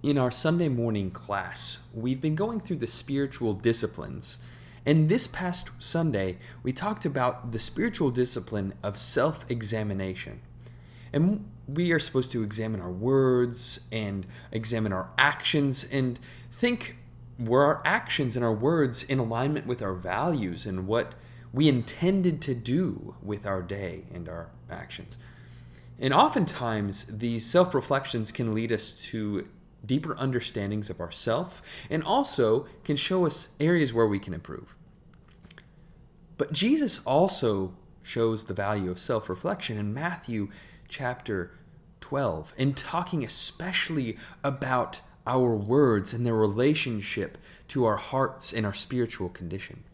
In our Sunday morning class, we've been going through the spiritual disciplines. And this past Sunday, we talked about the spiritual discipline of self-examination. And we are supposed to examine our words and examine our actions and think, were our actions and our words in alignment with our values and what we intended to do with our day and our actions? And oftentimes, these self-reflections can lead us to deeper understandings of ourself and also can show us areas where we can improve. But Jesus also shows the value of self-reflection in Matthew chapter 12, and talking especially about our words and their relationship to our hearts and our spiritual condition.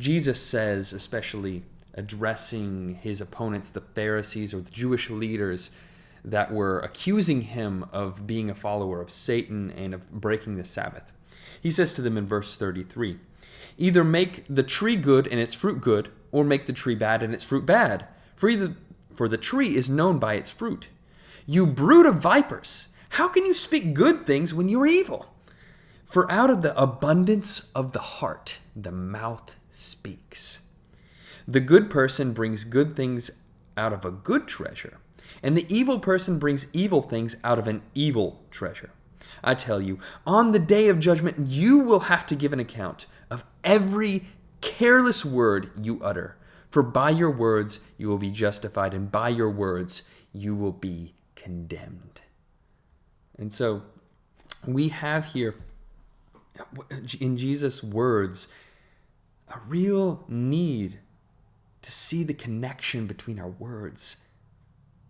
Jesus says, especially addressing his opponents, the Pharisees or the Jewish leaders that were accusing him of being a follower of Satan and of breaking the Sabbath. He says to them in verse 33, "Either make the tree good and its fruit good, or make the tree bad and its fruit bad. For the tree is known by its fruit. You brood of vipers, how can you speak good things when you are evil? For out of the abundance of the heart, the mouth speaks. The good person brings good things out of a good treasure, and the evil person brings evil things out of an evil treasure. I tell you, on the day of judgment, you will have to give an account of every careless word you utter. For by your words you will be justified, and by your words you will be condemned." And so we have here in Jesus' words a real need to see the connection between our words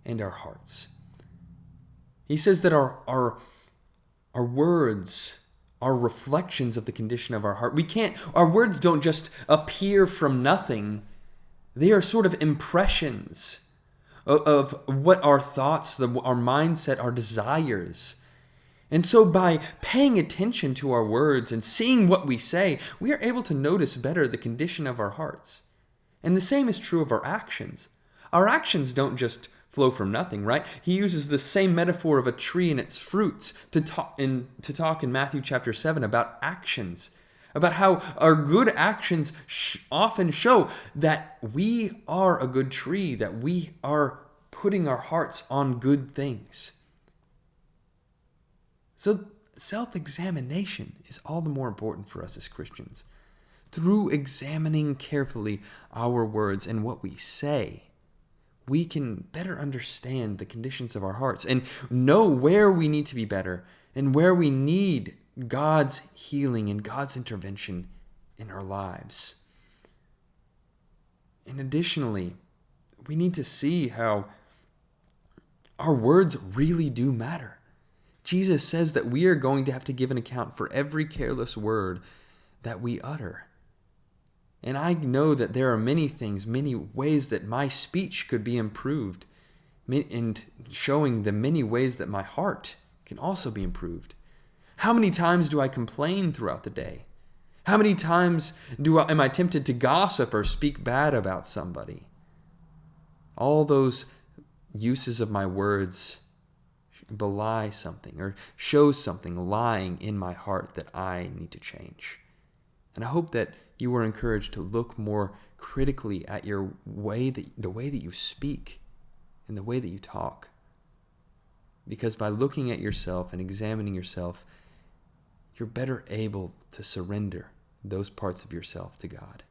and our hearts. He says that our words are reflections of the condition of our heart. Our words don't just appear from nothing. They are sort of impressions of what our thoughts, our mindset, our desires. And so by paying attention to our words and seeing what we say, we are able to notice better the condition of our hearts. And the same is true of our actions. Our actions don't just flow from nothing, right? He uses the same metaphor of a tree and its fruits to talk in Matthew chapter 7 about actions, about how our good actions often show that we are a good tree, that we are putting our hearts on good things. So self-examination is all the more important for us as Christians. Through examining carefully our words and what we say, we can better understand the conditions of our hearts and know where we need to be better and where we need God's healing and God's intervention in our lives. And additionally, we need to see how our words really do matter. Jesus says that we are going to have to give an account for every careless word that we utter. And I know that there are many things, many ways that my speech could be improved, and showing the many ways that my heart can also be improved. How many times do I complain throughout the day? How many times am I tempted to gossip or speak bad about somebody? All those uses of my words belie something or show something lying in my heart that I need to change. And I hope that you were encouraged to look more critically at the way that you speak and the way that you talk. Because by looking at yourself and examining yourself, you're better able to surrender those parts of yourself to God.